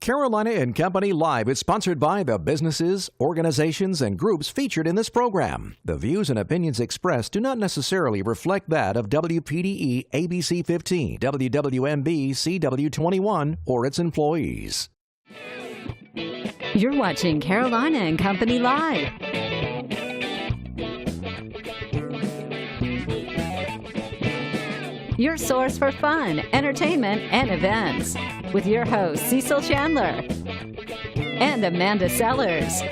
Carolina and Company Live is sponsored by the businesses, organizations, and groups featured in this program. The views and opinions expressed do not necessarily reflect that of WPDE ABC 15, WWMB CW 21, or its employees. You're watching Carolina and Company Live. Your source for fun, entertainment, and events. With your hosts, Cecil Chandler and Amanda Sellers.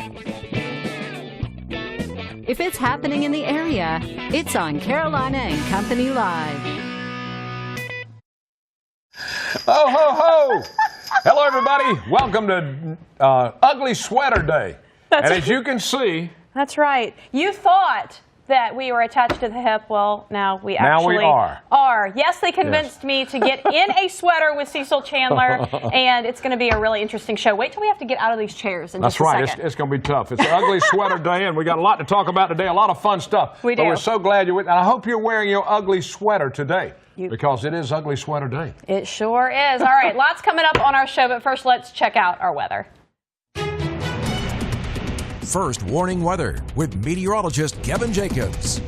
If it's happening in the area, it's on Carolina and Company Live. Ho, ho, ho! Hello, everybody. Welcome to Ugly Sweater Day. And as you can see... That's right. You thought that we were attached to the hip. Well, now we actually are. Yes, they convinced me to get in a sweater with Cecil Chandler, and it's going to be a really interesting show. Wait till we have to get out of these chairs in just a second. That's right. It's going to be tough. It's Ugly Sweater Day, and we got a lot to talk about today, a lot of fun stuff. We do. But we're so glad you're with us. And I hope you're wearing your ugly sweater today, because it is Ugly Sweater Day. It sure is. All right, lots coming up on our show, but first let's check out our weather. First warning weather with meteorologist Kevin Jacobs.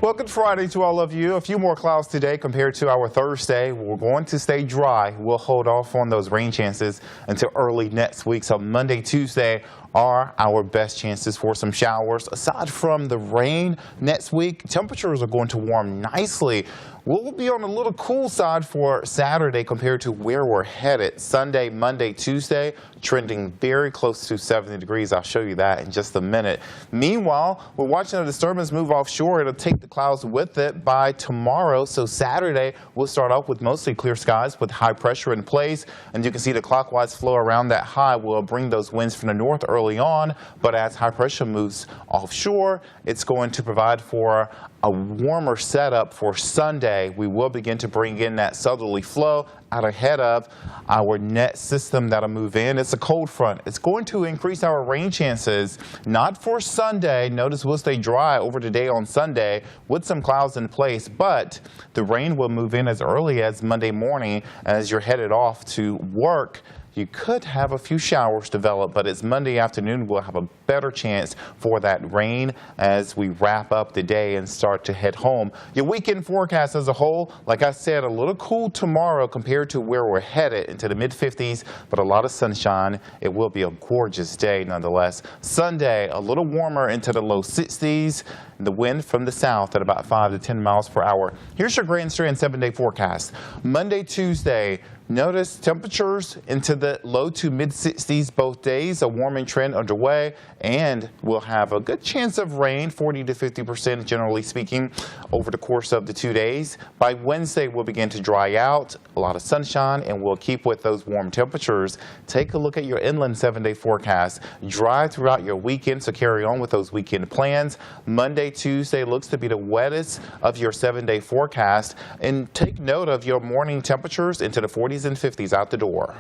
Well, good Friday to all of you. A few more clouds today compared to our Thursday. We're going to stay dry. We'll hold off on those rain chances until early next week. So Monday, Tuesday are our best chances for some showers. Aside from the rain next week, temperatures are going to warm nicely. We'll be on a little cool side for Saturday compared to where we're headed. Sunday, Monday, Tuesday, trending very close to 70 degrees. I'll show you that in just a minute. Meanwhile, we're watching a disturbance move offshore. It'll take the clouds with it by tomorrow. So Saturday, we'll start off with mostly clear skies with high pressure in place. And you can see the clockwise flow around that high will bring those winds from the north early on. But as high pressure moves offshore, it's going to provide for a warmer setup for Sunday. We will begin to bring in that southerly flow out ahead of our net system that'll move in. It's a cold front. It's going to increase our rain chances, not for Sunday. Notice we'll stay dry over today on Sunday with some clouds in place, but the rain will move in as early as Monday morning as you're headed off to work. You could have a few showers develop, but it's Monday afternoon. We'll have a better chance for that rain as we wrap up the day and start to head home. Your weekend forecast as a whole, like I said, a little cool tomorrow compared to where we're headed into the mid-50s, but a lot of sunshine. It will be a gorgeous day nonetheless. Sunday, a little warmer into the low 60s. The wind from the south at about 5 to 10 miles per hour. Here's your Grand Strand 7-day forecast. Monday, Tuesday, notice temperatures into the low to mid 60s both days, a warming trend underway, and we'll have a good chance of rain, 40 to 50% generally speaking, over the course of the 2 days. By Wednesday, we'll begin to dry out, a lot of sunshine, and we'll keep with those warm temperatures. Take a look at your inland 7-day forecast. Dry throughout your weekend, so carry on with those weekend plans. Monday, Tuesday looks to be the wettest of your 7-day forecast, and take note of your morning temperatures into the 40s and 50s out the door.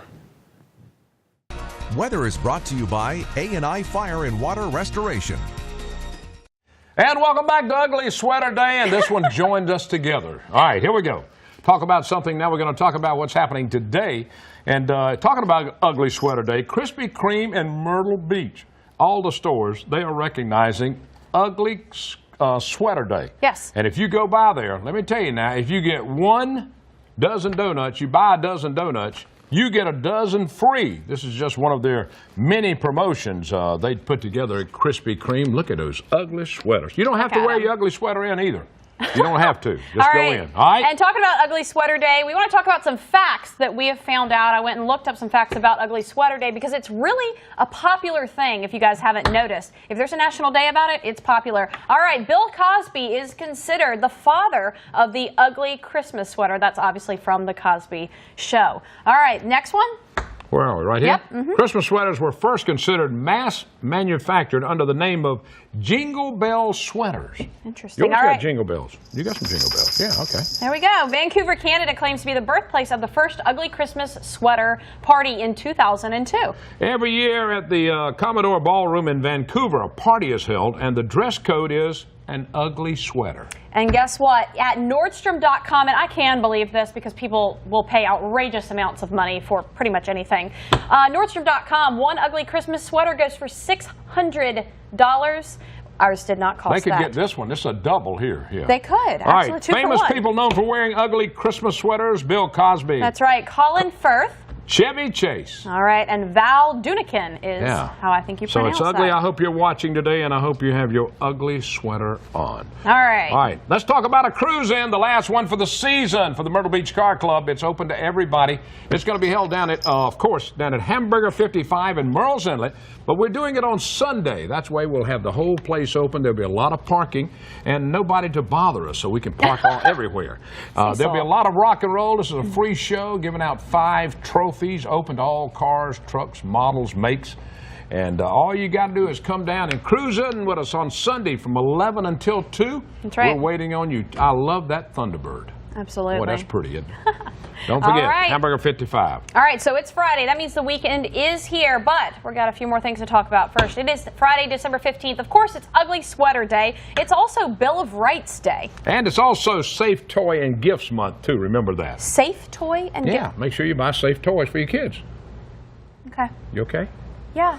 Weather is brought to you by A&I Fire and Water Restoration. And welcome back to Ugly Sweater Day, and this one joined us together. All right, here we go. Talk about something. Now we're going to talk about what's happening today. And talking about Ugly Sweater Day, Krispy Kreme and Myrtle Beach, all the stores, they are recognizing Ugly Sweater Day. Yes. And if you go by there, let me tell you now, if you get 1 dozen donuts, you buy a dozen donuts, you get a dozen free. This is just one of their many promotions they put together at Krispy Kreme. Look at those ugly sweaters. You don't have to wear your ugly sweater in either. You don't have to. Just go in. All right? And talking about Ugly Sweater Day, we want to talk about some facts that we have found out. I went and looked up some facts about Ugly Sweater Day because it's really a popular thing, if you guys haven't noticed. If there's a national day about it, it's popular. All right, Bill Cosby is considered the father of the ugly Christmas sweater. That's obviously from The Cosby Show. All right, next one. Where are we? Right here? Yep. Christmas sweaters were first considered mass manufactured under the name of Jingle Bell sweaters. Interesting. You always got jingle bells. You got some jingle bells. Yeah, okay. There we go. Vancouver, Canada claims to be the birthplace of the first ugly Christmas sweater party in 2002. Every year at the Commodore Ballroom in Vancouver, a party is held, and the dress code is an ugly sweater. And guess what? At Nordstrom.com, and I can believe this because people will pay outrageous amounts of money for pretty much anything. Nordstrom.com, one ugly Christmas sweater goes for $600. Ours did not cost that. They could get this one. This is a double here. Yeah. They could. All right. Actually, 2 for Famous 1. people known for wearing ugly Christmas sweaters. Bill Cosby. That's right. Colin Firth. Chevy Chase. All right. And Val Dunican is how I think you pronounce So it's ugly. that. I hope you're watching today, and I hope you have your ugly sweater on. All right. All right. Let's talk about a cruise in, the last one for the season for the Myrtle Beach Car Club. It's open to everybody. It's going to be held down at, of course, down at Hamburger 55 in Merle's Inlet. But we're doing it on Sunday. That's why we'll have the whole place open. There'll be a lot of parking and nobody to bother us, so we can park all everywhere. There'll be a lot of rock and roll. This is a free show, giving out 5 trophies, open to all cars, trucks, models, makes. And all you got to do is come down and cruise in with us on Sunday from 11 until 2. That's right. We're waiting on you. I love that Thunderbird. Absolutely. Boy, that's pretty, isn't it? Don't forget, All right. Hamburger 55. All right, so it's Friday. That means the weekend is here, but we've got a few more things to talk about. First, it is Friday, December 15th. Of course, it's Ugly Sweater Day. It's also Bill of Rights Day. And it's also Safe Toy and Gifts Month, too. Remember that. Safe Toy and Yeah, make sure you buy safe toys for your kids. Okay. You okay? Yeah.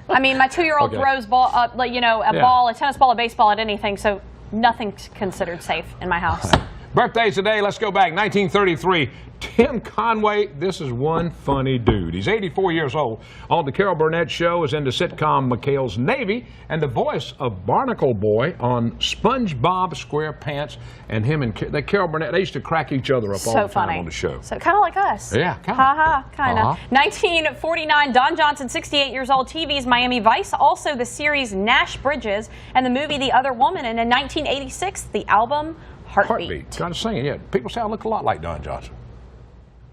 I mean, my 2-year-old Okay. throws ball, ball, a tennis ball, a baseball at anything, so nothing's considered safe in my house. Birthdays today, let's go back. 1933, Tim Conway. This is one funny dude. He's 84 years old. On the Carol Burnett Show, is in the sitcom McHale's Navy, and the voice of Barnacle Boy on SpongeBob SquarePants. And him and Carol Burnett, they used to crack each other up all the time on the show. So kind of like us. Yeah, kind of. Ha ha, kind of. 1949, Don Johnson, 68 years old, TV's Miami Vice, also the series Nash Bridges, and the movie The Other Woman, and in 1986, the album Heartbeat. Trying to sing it, yeah. People say I look a lot like Don Johnson.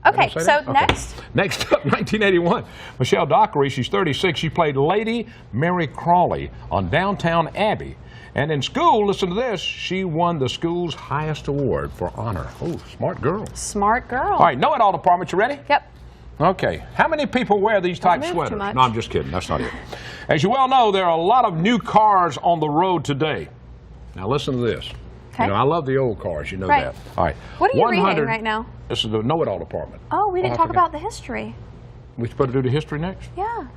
Okay, so next. Next up, 1981, Michelle Dockery, she's 36. She played Lady Mary Crawley on Downtown Abbey. And in school, listen to this, she won the school's highest award for honor. Oh, smart girl. Smart girl. All right, know-it-all department, you ready? Yep. Okay. How many people wear these type move too sweaters? much. No, I'm just kidding. That's not it. As you well know, there are a lot of new cars on the road today. Now listen to this. Okay. You know, I love the old cars, you know that. All right. What are you reading right now? This is the know-it-all department. Oh, we didn't I talk forgot. about the history. We supposed to do the history next? Yeah.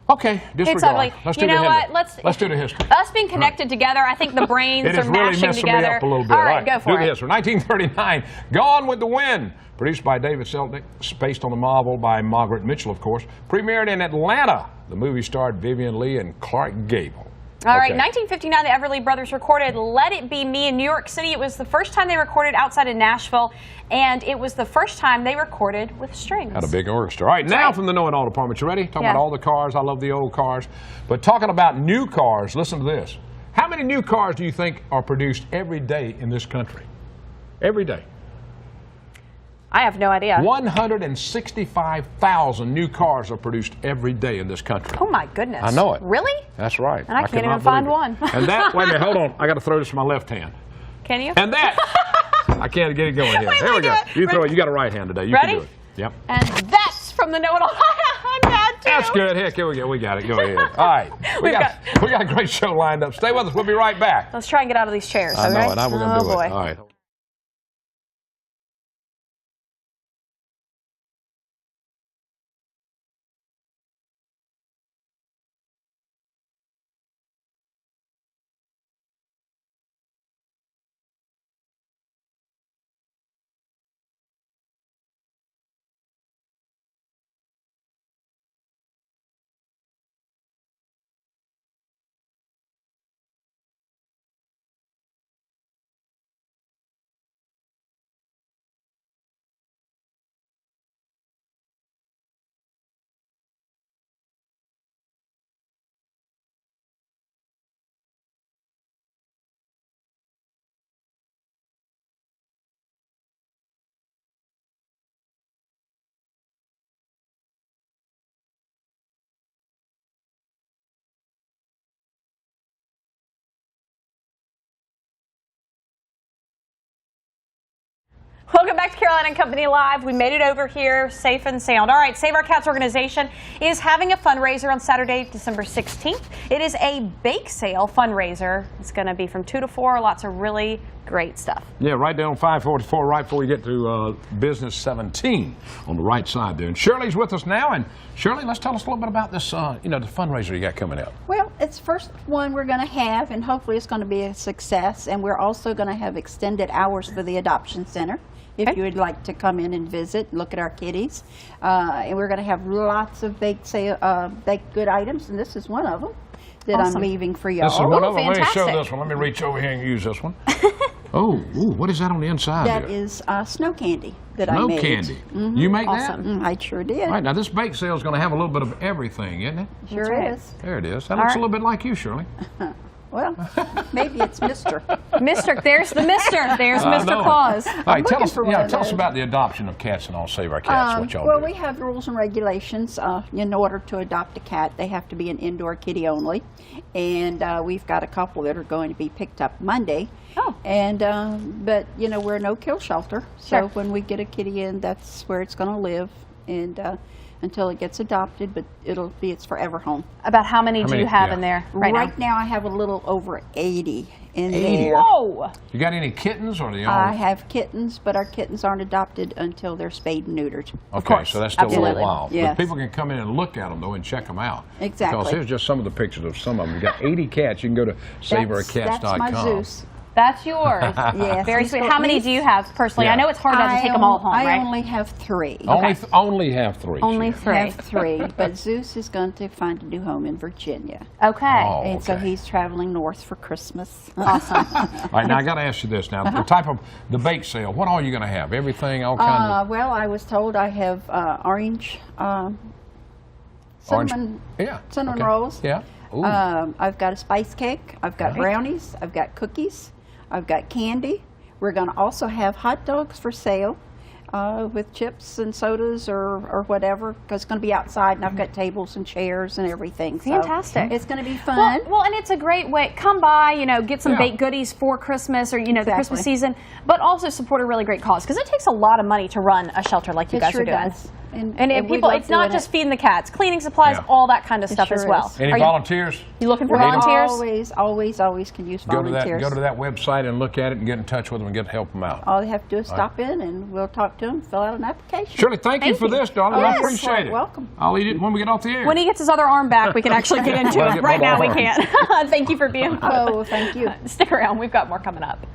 Okay, disregard. It's ugly. Let's You do know the what? Let's do the history. Us being connected together, I think the brains It are is really mashing messing together. me up a little bit. All right, go for do it. the history. 1939, Gone with the Wind, produced by David Selznick, based on the novel by Margaret Mitchell, of course, premiered in Atlanta. The movie starred Vivian Leigh and Clark Gable. All right, 1959, the Everly Brothers recorded Let It Be Me in New York City. It was the first time they recorded outside of Nashville, and it was the first time they recorded with strings. Had a big orchestra. All right, now from the know-it-all department. You ready? Talking about all the cars. I love the old cars. But talking about new cars, listen to this. How many new cars do you think are produced every day in this country? Every day. I have no idea. 165,000 new cars are produced every day in this country. Oh, my goodness. I know it. Really? That's right. And I can't even cannot find believe one. it. And that, wait a minute, hold on. I got to throw this in my left hand. Can you? And that, I can't get it going here. Wait, There we go. do it. You throw it. You got a right hand today. You Ready? can do it. Yep. And that's from the know-it-all. I'm mad, too. That's good. Heck, here we go. We got it. Go ahead. All right. We got a great show lined up. Stay with us. We'll be right back. Let's try and get out of these chairs. I know okay? it. Now we're going to do boy. it. All right. Welcome back to Carolina and Company Live. We made it over here safe and sound. All right, Save Our Cats organization is having a fundraiser on Saturday, December 16th. It is a bake sale fundraiser. It's going to be from 2 to 4. Lots of really great stuff. Yeah, right down 544, right before we get to Business 17 on the right side there. And Shirley's with us now. And Shirley, let's tell us a little bit about this, the fundraiser you got coming up. Well, it's the first one we're going to have, and hopefully it's going to be a success. And we're also going to have extended hours for the adoption center. If you would like to come in and visit, look at our kitties. And we're going to have lots of baked good items, and this is one of them that I'm leaving for y'all. This is one of them. Let me fantastic. show this one. Let me reach over here and use this one. Ooh, what is that on the inside That there? is snow candy that I made. Snow candy. You make that? I sure did. All right, now this bake sale is going to have a little bit of everything, isn't it? Sure right. is. There it is. That looks a little bit like you, Shirley. Well, maybe it's Mr. Mr. There's the Mr. There's I Mr. know it. Claus. All right, tell looking us, for one of tell us those. about the adoption of cats and all Save Our Cats. What y'all Well, do. we have rules and regulations. In order to adopt a cat, they have to be an indoor kitty only. And we've got a couple that are going to be picked up Monday. Oh. And, but, we're a no-kill shelter. So Sure. when we get a kitty in, that's where it's going to live. And until it gets adopted, but it'll be its forever home. About how many do many- you have yeah. in there right now? now I have a little over 80 in 80? there. Whoa! You got any kittens or the all? I have kittens, but our kittens aren't adopted until they're spayed and neutered. Okay, course. so that's still a Absolutely. little while. Yes. But people can come in and look at them, though, and check them out. Exactly. Because here's just some of the pictures of some of them. You got 80 cats. You can go to SaveOurCats.com. That's my Zeus. That's yours. Yes. Very he's sweet. got- How many he's- do you have personally? Yeah. I know it's hard not to take them all home, I right? only have 3. Only have 3. Only she said. 3. Have 3, but Zeus is going to find a new home in Virginia. Okay. Oh, And so okay. he's traveling north for Christmas. Awesome. All right, now I got to ask you this now. The type of the bake sale, what all are you going to have? Everything, all kinds of Well, I was told I have orange cinnamon, Yeah. cinnamon okay. rolls. Yeah. Ooh. I've got a spice cake. I've got brownies. I've got cookies. I've got candy. We're going to also have hot dogs for sale with chips and sodas or whatever, because it's going to be outside, and I've got tables and chairs and everything. So Fantastic. it's going to be fun. Well, and it's a great way. Come by, get some Yeah. baked goodies for Christmas or, the Exactly. Christmas season, but also support a really great cause because it takes a lot of money to run a shelter like you It guys sure are doing. does. And we people, love it's not doing just it. feeding the cats, cleaning supplies, Yeah. all that kind of stuff sure as well. is. Any Are you, volunteers? you looking for We volunteers? always can use Go to volunteers. that website and look at it and get in touch with them and get help them out. All they have to do is stop in, and we'll talk to them, fill out an application. Shirley, thank you for this, darling. I Yes, appreciate it. welcome. I'll eat it when we get off the air. When he gets his other arm back, we can actually get into Well, it. get Right both now, we arms. can't. Thank you for being with us. Oh, thank you. Stick around. We've got more coming up.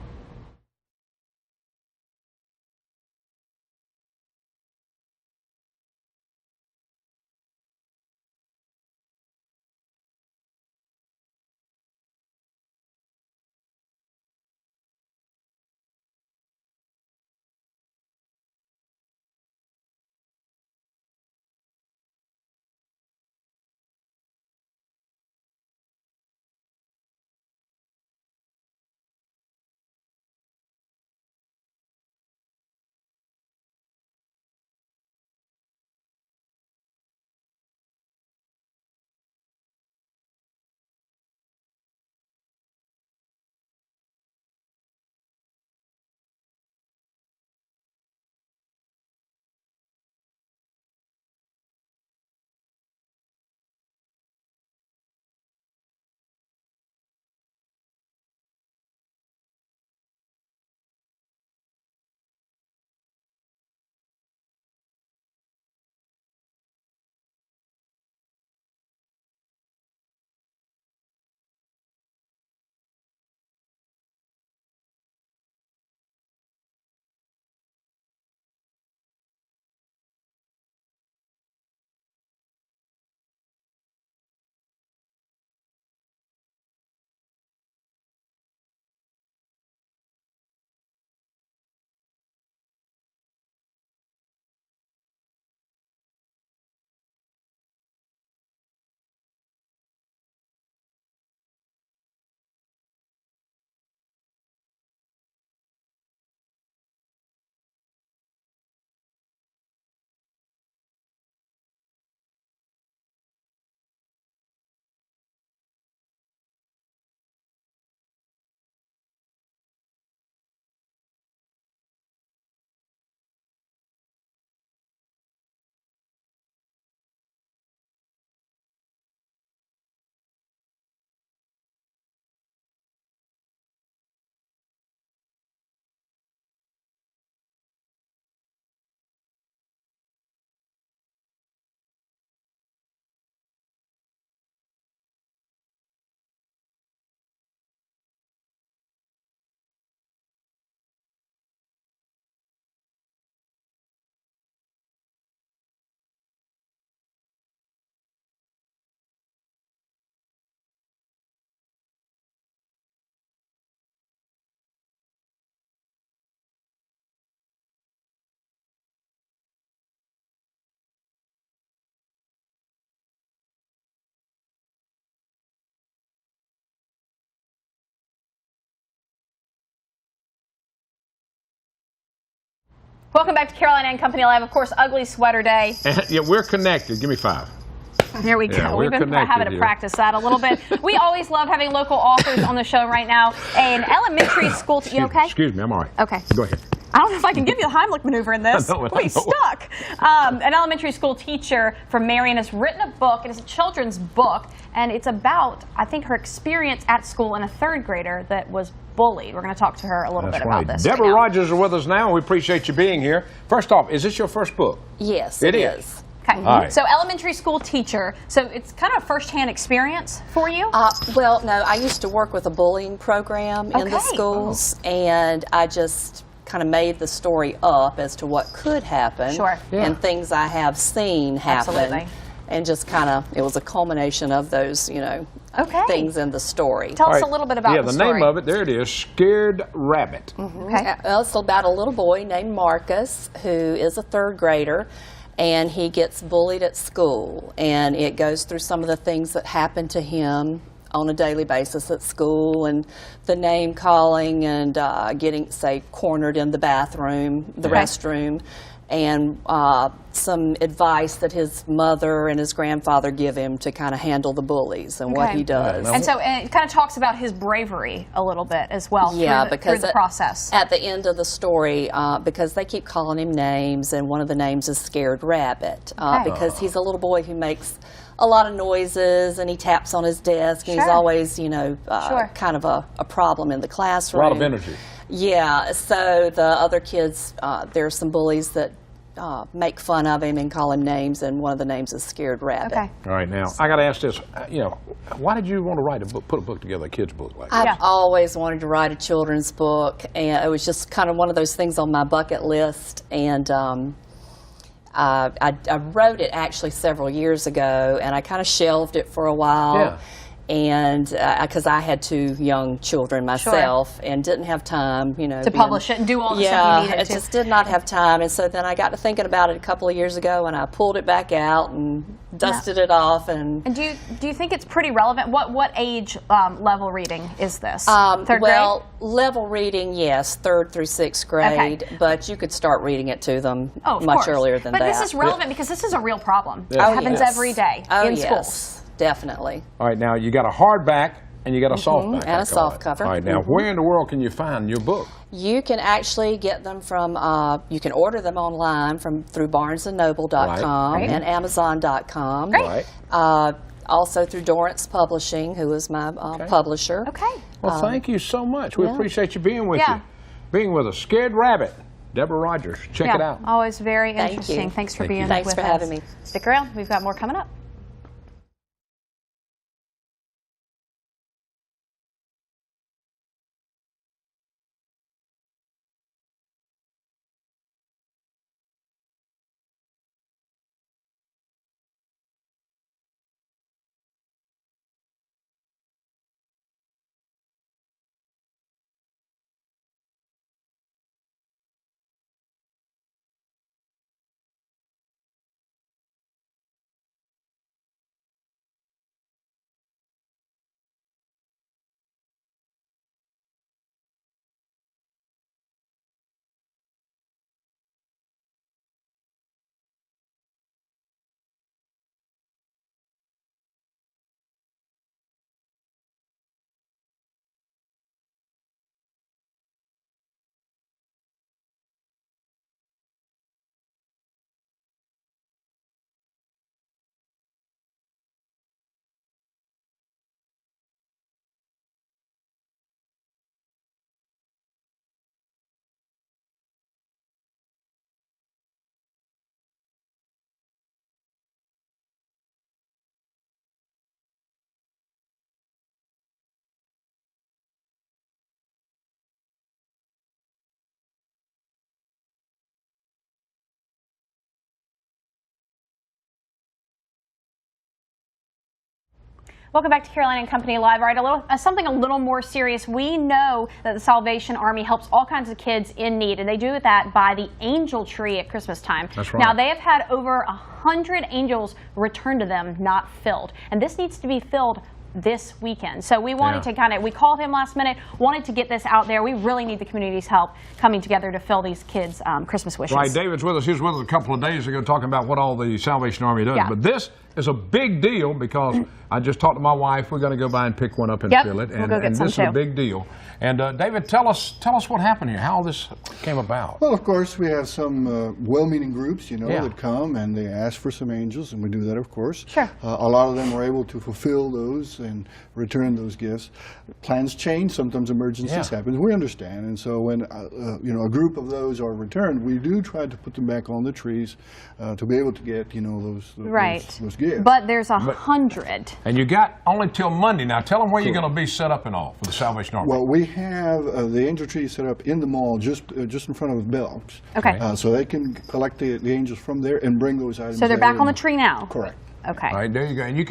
Welcome back to Carolina and Company Live. Of course, Ugly Sweater Day. Yeah, we're connected. Give me 5. Here we go. Yeah, We've been connected having to here. practice that a little bit. We always love having local authors on the show right now. An elementary school. You okay? Excuse me, I'm all right. Okay. Go ahead. I don't know if I can give you the Heimlich maneuver in this. I know it, I We know. stuck. An elementary school teacher from Marion has written a book. It is a children's book, and it's about, I think, her experience at school in a 3rd grader that was bullied. We're going to talk to her a little bit about this. Deborah right now. Rogers is with us now, and we appreciate you being here. First off, is this your first book? Yes, It it is. is. Okay. All right. So elementary school teacher. So it's kind of a first-hand experience for you? Well, no, I used to work with a bullying program in the Okay. schools, and I just kind of made the story up as to what could happen Sure. Yeah. and things I have seen happen. Absolutely. And just kind of, it was a culmination of those, Okay. things in the story. Tell us All a little bit about yeah, the the story. name of it, there it is, Scared Rabbit. Okay. Well, it's about a little boy named Marcus who is a 3rd grader, and he gets bullied at school, and it goes through some of the things that happen to him on a daily basis at school, and the name calling and getting, say, cornered in the bathroom, the Okay. restroom, and some advice that his mother and his grandfather give him to kind of handle the bullies and what Okay. he does. And so it kind of talks about his bravery a little bit as well Yeah, through because the process. at the end of the story, because they keep calling him names, and one of the names is Scared Rabbit, Okay. because he's a little boy who makes a lot of noises, and he taps on his desk, and he's Sure. always, Sure. kind of a problem in the A classroom. lot of energy. Yeah, so the other kids, there are some bullies that make fun of him and call him names, and one of the names is Scared Rabbit. Okay. All right, now, I got to ask this. Why did you want to write a book, put a book together, a kid's book like that? I've Yeah. always wanted to write a children's book, and it was just kind of one of those things on my bucket list. And I wrote it actually several years ago, and I kind of shelved it for a while. Yeah. And because I had 2 young children myself and didn't have time, To publish it and do all the stuff you needed I to. just did not have time. And so then I got to thinking about it a couple of years ago, and I pulled it back out and dusted it off. And And do you think it's pretty relevant? What age level reading is this? 3rd well, grade? level reading, yes, 3rd through 6th grade, but you could start reading it to them Oh, of much course. earlier than but that. this is relevant because this is a real problem. Yeah. It happens every day Oh, in yes, schools. definitely. All right, now, you got a hardback and you got a softback. and a I call it. softcover. All right, now, where in the world can you find your book? You can actually get them from, you can order them online through barnesandnoble.com Right. and amazon.com. Great. Right. Also through Dorrance Publishing, who is my publisher. Okay. Well, thank you so much. We yeah. appreciate you being with Yeah. you. Being with us. Scared Rabbit, Deborah Rogers. Check it out. Always very Thank interesting. you. Thanks for Thank you. being Thanks with for us. having me. Stick around. We've got more coming up. Welcome back to Carolina and Company Live. All right, something a little more serious. We know that the Salvation Army helps all kinds of kids in need, and they do that by the angel tree at Christmas time. That's right. Now, they have had over 100 angels returned to them, not filled. And this needs to be filled this weekend. So we wanted to we called him last minute, wanted to get this out there. We really need the community's help coming together to fill these kids' Christmas wishes. Right, David's with us. He was with us a couple of days ago talking about what all the Salvation Army does. Yeah. But this is a big deal because I just talked to my wife. We're going to go by and pick one up and fill it. We'll And, go get and some this is a too. big deal. And David, tell us what happened here, how this came about. Well, of course, we have some well-meaning groups, you know, Yeah. that come and they ask for some angels, and we do that, of course. Sure. A lot of them were able to fulfill those and return those gifts. Plans change, sometimes emergencies happen. We understand, and so when you know, a group of those are returned, we do try to put them back on the trees to be able to get, you know, those gifts. But there's 100. And you got only till Monday. Now, tell them where you're going to be set up and all for the Salvation Army. Well, we have the angel tree set up in the mall, just in front of Belk's. Okay. So they can collect the angels from there and bring those items. So they're there back on the and- tree now? Correct. Okay. All right, there you go. And you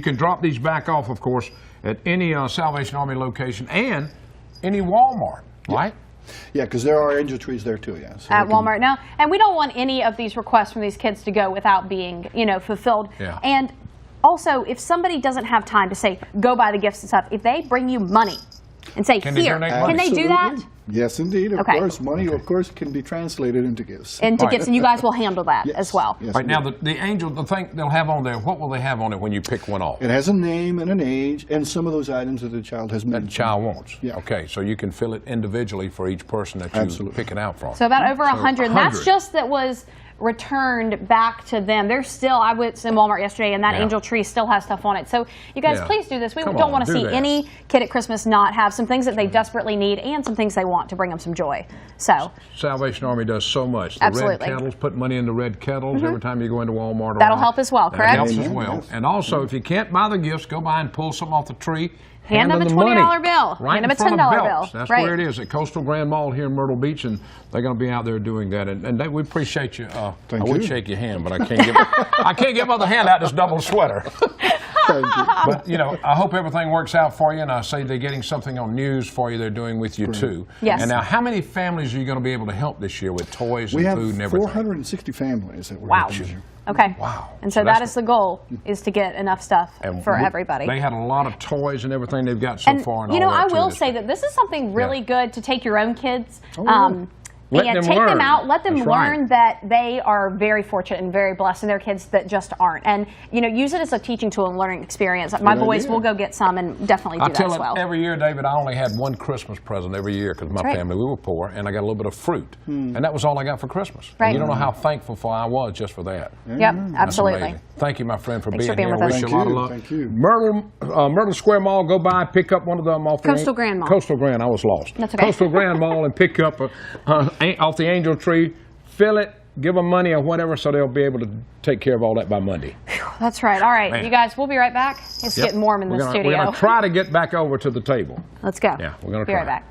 can drop these back off, of course, at any Salvation Army location and any Walmart, right? Yeah, because there are angel trees there too, yeah. So At they can- Walmart now. And we don't want any of these requests from these kids to go without being, you know, fulfilled. Yeah. And also, if somebody doesn't have time to say, go buy the gifts and stuff, if they bring you money and say, Can they here, donate money? can they do that? Absolutely. Yes, indeed. Of Okay. course, money, of course, can be translated into gifts. Into Right. gifts, and you guys will handle that Yes. as well. Yes, Right we now, do. the angel, the thing they'll have on there, what will they have on it when you pick one off? It has a name and an age, and some of those items that the child has That mentioned. the child wants. Yeah. Okay, so you can fill it individually for each person that you Absolutely. pick it out from. So about over 100. And that's 100. just that was returned back to them. There's still, I was in Walmart yesterday, and that Yeah. angel tree still has stuff on it. So you guys, Yeah. please do this. We Come don't on, want to do see that. any kid at Christmas not have some things that they desperately need and some things they want to bring them some joy. So Salvation Army does so much. The Absolutely. red kettles, put money in the red kettles every time you go into Walmart. or That'll out. help as well, That correct? helps as Amen. well. Yes. And also, if you can't buy the gifts, go by and pull something off the tree. Hand them a the $20 money. bill. Right Hand them in a front of $10 Belk's. bill. That's Right. where it is at Coastal Grand Mall here in Myrtle Beach, and they're going to be out there doing that. And we appreciate you. Thank I would you. shake your hand, but I can't give I can't give other hand out this double sweater. Thank you. But you know, I hope everything works out for you, and I say they're getting something on news for you. They're doing with you too. Yes. And now, how many families are you going to be able to help this year with toys We and have food and everything? 460 families that we're Wow. helping this year. Okay. Wow. And so So that that's is the goal, is to get enough stuff And for we- everybody. They had a lot of toys and everything they've got so And far. And you all know, that I too, will this say year. that this is something really good to take your own kids. Let and them take them learn. out, let them That's learn right. that they are very fortunate and very blessed, and their kids that just aren't. And you know, use it as a teaching tool and learning experience. My Good boys idea. will go get some and definitely I do that tell as it well. every year, David, I only had one Christmas present every year because my right. family, we were poor, and I got a little bit of fruit. And that was all I got for Christmas. Right. And you don't know how thankful I was just for that. Yep, That's absolutely. amazing. Thank you, my friend, for Thanks being for being here. with us. Wish you a Thank lot of you. luck. Thank you. Myrtle Square Mall, go by, pick up one of them off the Coastal Grand Mall. Coastal Grand, I was lost. That's okay. Coastal Grand Mall and pick up off the angel tree, fill it, give them money or whatever, so they'll be able to take care of all that by Monday. That's right. All right, Man. you guys, we'll be right back. It's getting warm in the We're studio. going to try to get back over to the table. Let's go. Yeah, we're gonna be try. right back.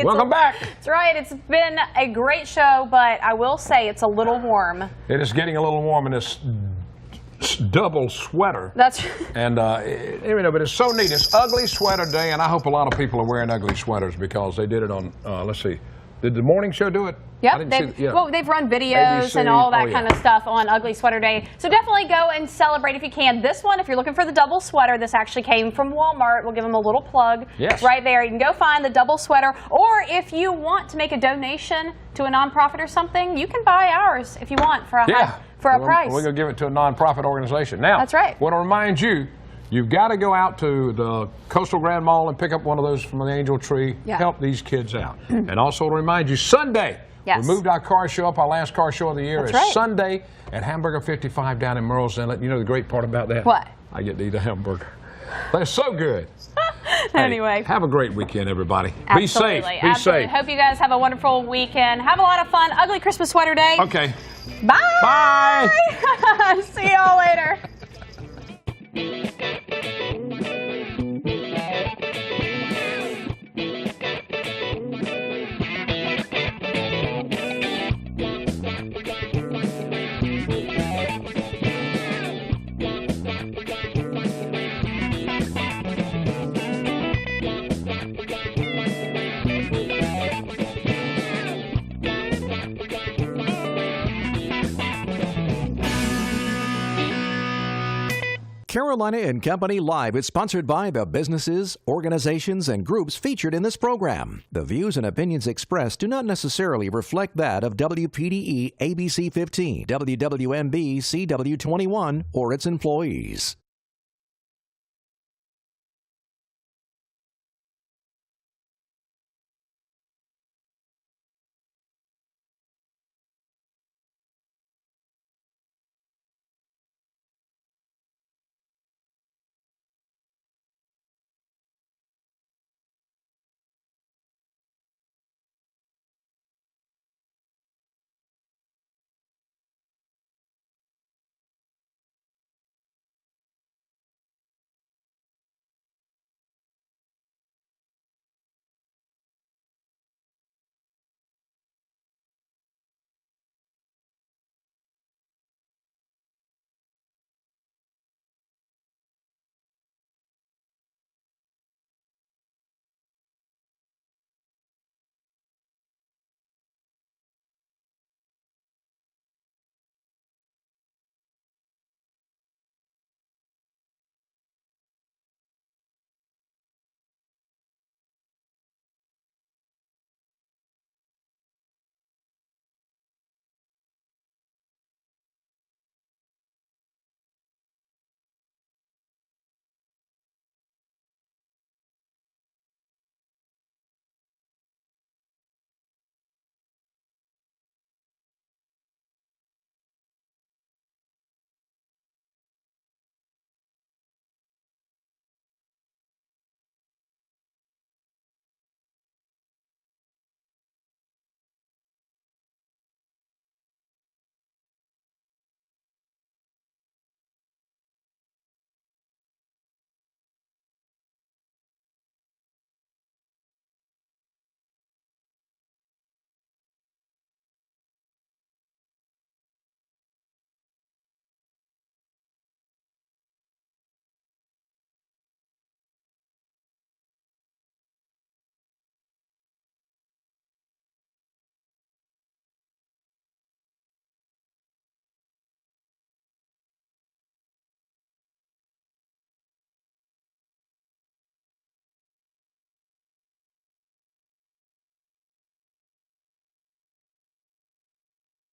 Welcome back. That's right. It's been a great show, but I will say it's a little warm. It is getting a little warm in this double sweater. That's and you know, but it's so neat. It's Ugly Sweater Day, and I hope a lot of people are wearing ugly sweaters because they did it on. Let's see, did the morning show do it? Yep. Well, they've run videos ABC, and all that yeah. kind of stuff on Ugly Sweater Day. So definitely go and celebrate if you can. This one, if you're looking for the double sweater, this actually came from Walmart. We'll give them a little plug. Yes. Right there. You can go find the double sweater. Or if you want to make a donation to a nonprofit or something, you can buy ours if you want for a price. We're going to give it to a nonprofit organization. Now, that's right. I want to remind you, you've got to go out to the Coastal Grand Mall and pick up one of those from the Angel Tree. Yeah. Help these kids out. And also to remind you, Sunday, yes. we moved our car show up. Our last car show of the year That's is right. Sunday at Hamburger 55 down in Merle's Inlet. You know the great part about that? What? I get to eat a hamburger. They're so good. Anyway. Hey, have a great weekend, everybody. Absolutely. Be safe. Be Absolutely. safe. Hope you guys have a wonderful weekend. Have a lot of fun. Ugly Christmas Sweater Day. Okay. Bye. Bye. See y'all later. Carolina and Company Live is sponsored by the businesses, organizations, and groups featured in this program. The views and opinions expressed do not necessarily reflect that of WPDE ABC 15, WWMB CW 21, or its employees.